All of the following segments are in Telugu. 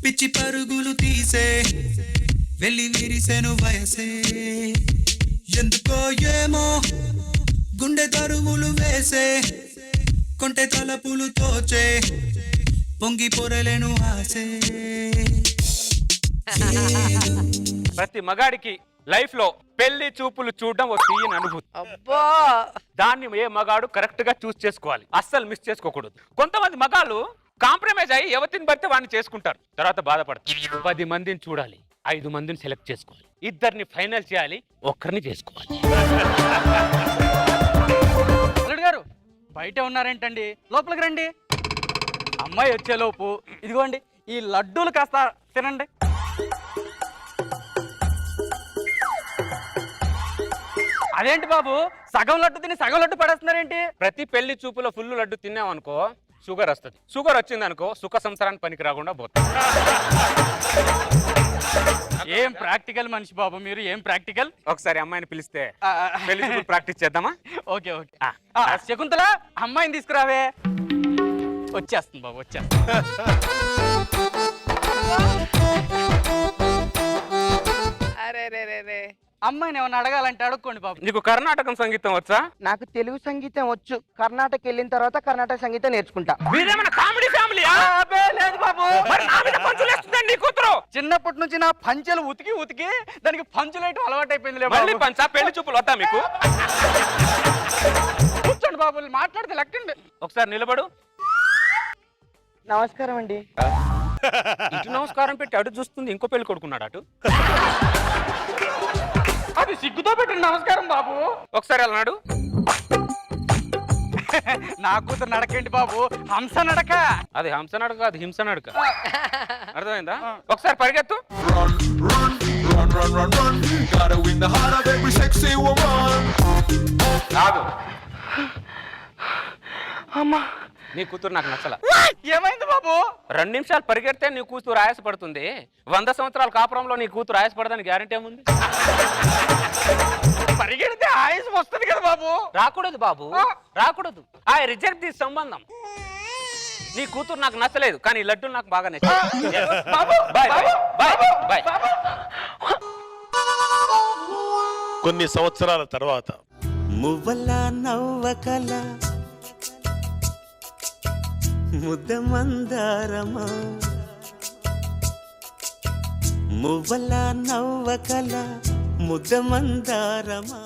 పిచ్చి పరుగులు తీసే వెళ్ళి విరిసెను వయసే ఎందుకో ఏమో గుండె దరువులు వేసే కొంటె తలపులు తోచే పొంగి పొరలేను ఆసే. ప్రతి మగాడికి లైఫ్ లో పెళ్లి చూపులు చూడడం ఒక తీయని అనుభూతి. అబ్బా దాన్ని ఏ మగాడు కరెక్ట్ గా చూస్ చేసుకోవాలి, అస్సలు మిస్ చేసుకోకూడదు. కొంతమంది మగాళ్ళు కాంప్రమైజ్ అయ్యి ఎవరిని పడితే వాడిని చేసుకుంటారు, తర్వాత బాధపడతారు. 10 మందిని చూడాలి, 5 మందిని సెలెక్ట్ చేసుకోవాలి, 2ని ఫైనల్ చేయాలి, 1ని చేసుకోవాలి. అల్లుడు గారు బయట ఉన్నారేంటండి, లోపలికి రండి. అమ్మాయి వచ్చేలోపు ఇదిగోండి ఈ లడ్డూలు కాస్త తినండి. అదేంటి బాబు, సగం లడ్డు తిని సగం లడ్డు పడేస్తున్నారేంటి? ప్రతి పెళ్లి చూపులో ఫుల్ లడ్డు తిన్నామనుకో షుగర్ వస్తుంది. షుగర్ వచ్చింది అనుకో సుఖ సంసారానికి పనికి రాకుండా పోతుంది. ఏం ప్రాక్టికల్ మనిషి బాబు మీరు, ఏం ప్రాక్టికల్. ఒకసారి అమ్మాయిని పిలిస్తే పెళ్లి చూపులు ప్రాక్టీస్ చేద్దామా? Okay okay. శకుంతల అమ్మాయిని తీసుకురావే. వచ్చేస్తుంది బాబు, వచ్చేస్తుంది. అరే రే రే రే అమ్మాయిని ఏమన్నా అడగాలంటే అడుక్కోండి బాబు. నీకు కర్ణాటకం సంగీతం వచ్చా? నాకు తెలుగు సంగీతం వచ్చు, కర్ణాటక వెళ్ళిన తర్వాత కర్ణాటక సంగీతం నేర్చుకుంటా. మీరేమన్నా కామెడీ ఫ్యామిలీయా? లేదు బాబు, మరి నా మీద పంచులు వేస్తుందండి నీ కూతురు. చిన్నప్పటి నుంచి నా పంచెలు ఉతికి ఉతికి దానికి పంచులేయటం అలవాటు అయిపోయింది. మళ్ళీ పంచా? పెళ్లి చూపులు వద్దా మీకు? కూర్చోండి బాబు, మాట్లాడితే లెక్కండి. ఒకసారి నిలబడు. నమస్కారం అండి. ఇటు నమస్కారం పెట్టి అటు చూస్తుంది, ఇంకో పెళ్లి కొడుకున్నాడు అటు. అది సిగ్గుతో పెట్టిన నమస్కారం బాబు. ఒకసారి అన్నాడు. నా కూతురు నడకేంటి బాబు, హంస నడక. అది హంస నడక, అది హింస నడక. అర్థమైందా? ఒకసారి పరిగెత్తు. అమ్మా నీ కూతురు నాకు నచ్చల. ఏమైంది బాబు? 2 నిమిషాలు పరిగెడితే నీ కూతురు ఆయాసపడుతుంది. 100 సంవత్సరాల కాపురంలో నీ కూతురు ఆయాసపడదని గ్యారెంటీ ఏముంది? పరిగెడితే ఆయుష్ వస్తుంది కదా బాబు. రాకూడదు బాబు, రాకూడదు. ఐ రిజెక్ట్ దిస్ సంబంధం. నీ కూతురు నాకు నచ్చలేదు, కానీ లడ్డూలు నాకు బాగా నచ్చాయి. Bye bye bye. కొన్ని సంవత్సరాల తర్వాత మువ్వల నవ్వకల ముద్ద మందారమా, మువ్వల నవ్వకల ముద్ద మందారమా.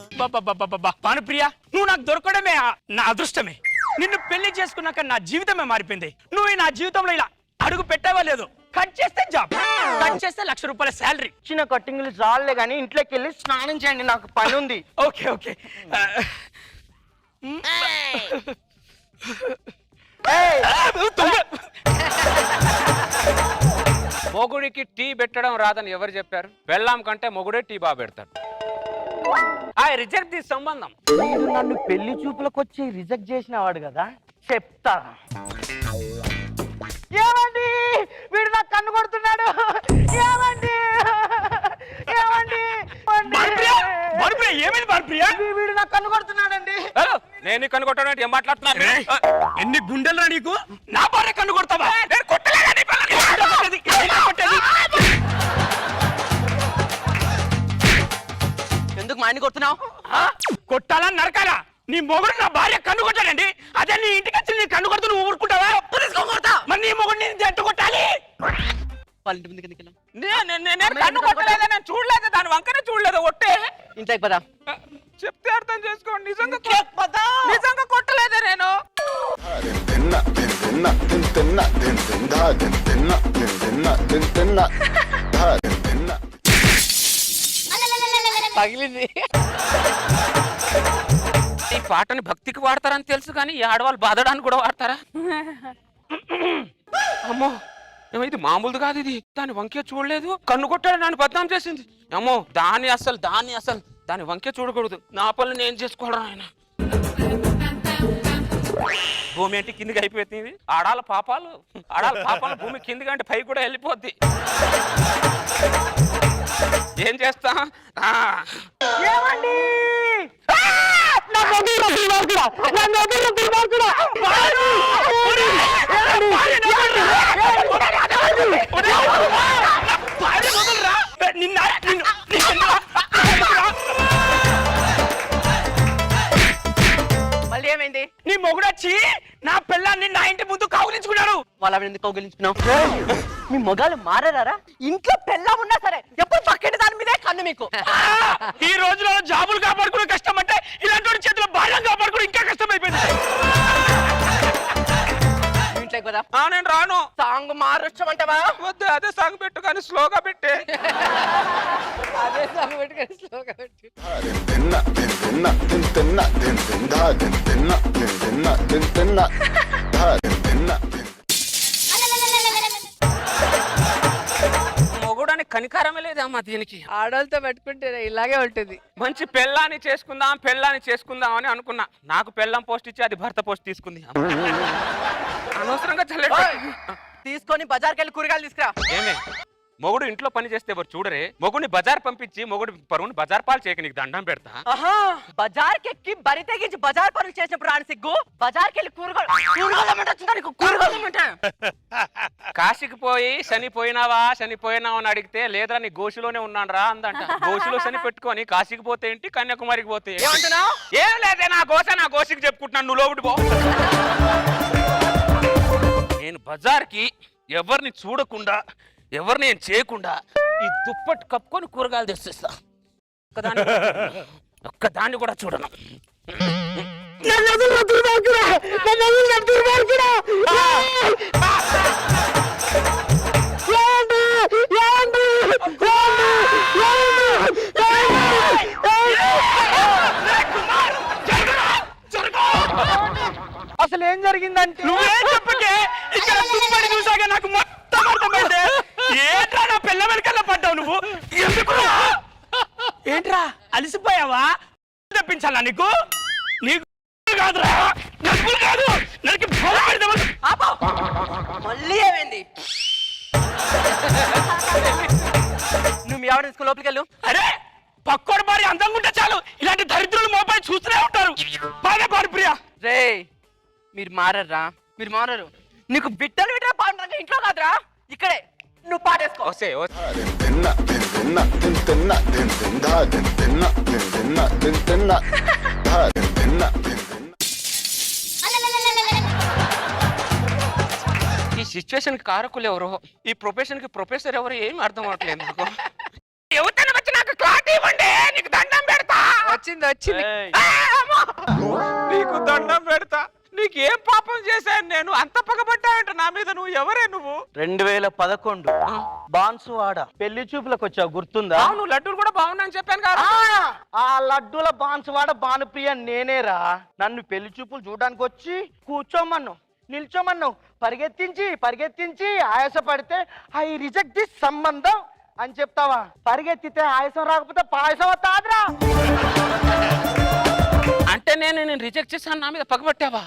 భానుప్రియ, నువ్వు నాకు దొరకడమే నా అదృష్టమే. నిన్ను పెళ్లి చేసుకున్నాక నా జీవితమే మారిపోయింది. నువ్వు నా జీవితంలో ఇలా అడుగు పెట్టావా లేదు? కట్ చేస్తే జాబ్, కట్ చేస్తే ₹1,00,000 శాలరీ. చిన్న కట్టింగ్లు చాలే కానీ ఇంట్లోకి వెళ్ళి స్నానం చేయండి, నాకు పని ఉంది. Okay okay. మొగుడికి టీ పెట్టడం రాదని ఎవరు చెప్పారు? పెళ్ళాం కంటే మొగుడే టీ బాగా పెడతాడు. ఐ రిజెక్ట్ దిస్ సంబంధం. వీడు నన్ను పెళ్లి చూపులకు వచ్చి రిజెక్ట్ చేసిన వాడు కదా, చెప్తా. ఏమండి, వీడు నాకు కన్ను కొడుతున్నాడు. ఏమండి ఏమండి ఏమైంది భానుప్రియ? వీడు నాకు కన్ను కొడుతున్నాడండి. నేను కన్ను కొట్టడానికి ఏం మాట్లాడుతున్నాను? ఎన్ని గుండెలు నీకు? నా భార్య కన్ను కొడతావా? నేను కొట్టలేదా నీ పిల్లని? ఎందుకు మా ఆయన్ని కొడుతున్నావు? కొట్టాలా నరకాలా? నీ మొగుడు నా భార్య కన్ను కొట్టాడండి. అదే నీ ఇంటికి వచ్చి నీ కన్ను కొడుతూ నువ్వు ఊరుకుంటావా? కొడతా. మరి నీ మొగుడు నేను జట్టు కొట్టాలి. వాళ్ళ ఇంటి ముందుకు ఎందుకు వెళ్ళాం? నేను కన్ను కొట్టలేదా? నేను చూడలేదు, దాని వంకనే చూడలేదు. ఒట్టే ఇంట్లోకి పదా. చెప్తే అర్థం చేసుకోండి. నిజంగా కొట్టలేదే నేను. పగిలింది. ఈ పాటని భక్తికి వాడతారని తెలుసు, కానీ ఈ ఆడవాళ్ళు బాధడానికి కూడా వాడతారా? అమ్మో, ఇది మామూలుది కాదు. ఇది దాని వంకే చూడలేదు, కన్ను కొట్టాడు, నన్ను బద్నాం చేసింది. అమ్మో, దాని వంకే చూడకూడదు. నా పనులు నేను చేసుకోవడం. ఆయన భూమి అంటే కిందికి అయిపోతుంది. ఆడాల పాపాలు భూమి కిందికి అంటే పై కూడా వెళ్ళిపోద్ది. ఏం చేస్తా? ఏమండి, వాళ్ళని ఎందుకు కౌగిలించుకున్నావు? మీ మొగాలు మారారా? ఇంట్లో పెళ్ళం ఉన్నా సరే ఎప్పుడు పక్కన దాని మీదే కన్ను మీకు. ఈ రోజులలో జాబులు కాపాడుకునే కష్టం అంటే ఇలాంటి చేతిలో బాల్యం కాపాడుకుని ఇంకా కష్టం అయిపోయింది. ఇంట్లోకి కదా నేను రాను. సాంగ్ మారొచ్చమంటావా? వద్దు, అదే సాంగ్ పెట్టు కానీ స్లోగా పెట్టే. అదే సాంగ్ పెట్టుకొని స్లోగా పెట్టి. మొగుడని కనికారమే లేదమ్మా దీనికి. ఆడవాళ్ళతో పెట్టుకుంటే ఇలాగే ఉంటుంది. మంచి పెళ్ళాన్ని చేసుకుందాం అని అనుకున్నా. నాకు పెళ్ళం పోస్ట్ ఇచ్చి అది భర్త పోస్ట్ తీసుకుంది. అనవసరంగా చల్లెట్టు తీసుకొని బజార్కి వెళ్ళి కూరగాయలు తీసుకురా. ఏమే మొగుడు ఇంట్లో పని చేస్తే ఎవరు చూడరే? మొగుడిని బజార్ పంపించి మొగుడు పరువుని బజార్ పాలు చేయక నీకు దండం పెడతా. బజార్కి ఎక్కి బరి తెగించి బజార్ పనులు చేసినప్పుడు రాని సిగ్గు. బజార్కి వెళ్ళి కూరగాయలు కాశీకి పోయి శనిపోయినావా అని అడిగితే లేదురా నీ గోషిలోనే ఉన్నాను రా అందంట. గోషిలో శని పెట్టుకొని కాశీకి పోతే ఏంటి, కన్యాకుమారికి పోతే ఏమంటున్నావు? ఏం లేదే, నా గోషికి చెప్పుకుంటున్నాను, నువ్వు లోపడి పో. నేను బజార్కి ఎవరిని చూడకుండా ఎవరిని ఏం చేయకుండా ఈ దుప్పటి కప్పుకొని కూరగాయలు తెచ్చిస్తా. ఒక్కదాన్ని కూడా చూడను. అసలు ఏం జరిగిందంటే నువ్వేం చెప్పకే, ఇక్కడ దుప్పటి చూసాక నాకు మొత్తం అర్థమైంది. ఏంట్రా నా పిల్ల వెనకాల పడ్డావు నువ్వు? ఎందుకురా? ఏంట్రా అలసిపోయావా? తెప్పించాలా నీకు? నీకు కాదురా, నలుగురు కాదు, నరికి మళ్ళీ ఏమైంది? నువ్వు మీ ఆవిడ తీసుకుని లోపలికి వెళ్ళు. అరే పక్కోడు భార్య అందంగా ఉంటే చాలు, ఇలాంటి దరిద్రులు మోపాయి చూస్తూనే ఉంటారు. బాగా పాడు ప్రియా. రే మీరు మారరా, మీరు మారరు. నీకు బిడ్డలు బిడ్డ పాడు ఇంట్లో కాదురా, ఇక్కడే. నువ్వు పాడేసుకో. ఈ సిచ్యువేషన్ కి కారకులు ఎవరు, ఈ ప్రొఫెషన్ కి ప్రొఫెసర్ ఎవరు, ఏం అర్థం అవట్లేదు నాకు. ఎవరికైనా వచ్చి నాకు క్లాట్ ఇవ్వండి, నీకు దండం పెడతా. వచ్చింది నీకు దండం పెడతా. నీకేం పాపం చేశాను నేను? అంత పగబట్టావంట నా మీద. నువ్వు ఎవరే నువ్వు? 2011 బాన్సువాడ పెళ్లి చూపులకు వచ్చావు, గుర్తుందా? నువ్వు లడ్డూలు కూడా బాగున్నాయని చెప్పాను కదా. ఆ లడ్డూల బాన్సువాడ భానుప్రియ నేనేరా. నన్ను పెళ్లి చూపులు చూడడానికి వచ్చి కూర్చోమన్నావు, నిల్చోమన్నావు. పరిగెత్తించి ఆయాసపడితే ఐ రిజెక్ట్ దిస్ సంబంధం అని చెప్తావా? పరిగెత్తితే ఆయాసం రాకపోతే పాయసం వస్తాదిరా. అంటే నేను రిజెక్ట్ చేశాను, నా మీద పగబట్టావా?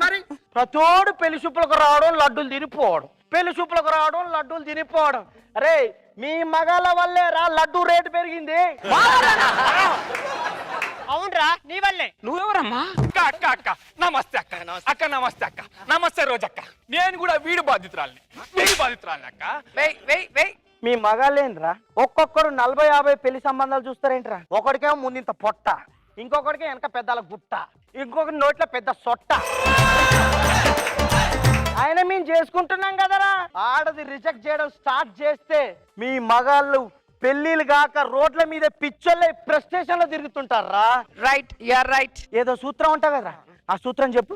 మరి ప్రతోడు పెళ్లి చూపులకు రావడం, లడ్డూలు తినిపోవడం, పెళ్లి చూపులకు రావడం, లడ్డూలు తినిపోవడం. అరే మీ మగాళ్ళ వల్లే రా లడ్డూ రేటు పెరిగింది. అవునరా, నీ వల్లే. నువ్వెవరమ్మా? అక్క నమస్తే అక్క. అక్క నమస్తే అక్క. నమస్తే రోజక్క. నేను కూడా వీడి బాధితురాలని అక్క. మీ మగాళ్ళేంద్రా ఒక్కొక్కరు 40-50 పెళ్లి సంబంధాలు చూస్తారేంట్రా? ఒకడికేమో ముందింత పొట్ట, ఇంకొకడికే వెనక పెద్దల గుట్ట, ఇంకొకటి నోట్ల పెద్ద సొట్ట. ఆయన మేము చేసుకుంటున్నాం కదరా. ఆడది రిజెక్ట్ చేయడం స్టార్ట్ చేస్తే మీ మగాళ్ళు పెళ్లిలు కాక రోడ్ల మీద పిచ్చోళ్ళే ప్రెస్టేషన్ లో తిరుగుతుంటారా? Right, you're right. ఏదో సూత్రం ఉంటావు కదరా, ఆ సూత్రం చెప్పు.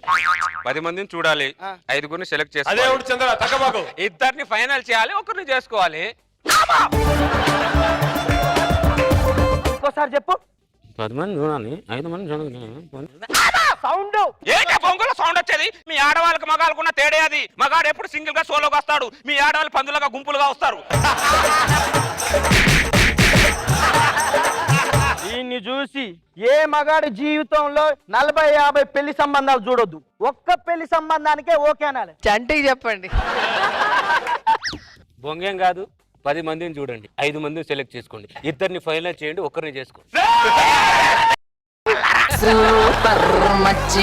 10 మందిని చూడాలి, 5గురిని సెలెక్ట్ అదే చేసుకోవాలి, ఉండు చంద్ర, తగ్గబాకు. 2 ఫైనల్ చేయాలి, 1 చేసుకోవాలి. ఇంకోసారి చెప్పు. 10 మంది చూడాలి, 5 మంది సౌండ్ ఏంటి బొంగులో సౌండ్ వచ్చేది? మీ ఆడవాళ్ళకి మగాళ్ళకున్న తేడే అది. మగాడు ఎప్పుడు సింగిల్ గా సోలోగా వస్తాడు, మీ ఆడవాళ్ళు పందులుగా గుంపులుగా వస్తారు. దీన్ని చూసి ఏ మగాడి జీవితంలో 40-50 పెళ్లి సంబంధాలు చూడొద్దు. ఒక్క పెళ్లి సంబంధానికే ఓకే అనాలి. చంటికి చెప్పండి. బొంగేం కాదు, 10 మందిని చూడండి, 5 మందిని సెలెక్ట్ చేసుకోండి, 2 ఫైనల్ చేయండి, 1 చేసుకోండి.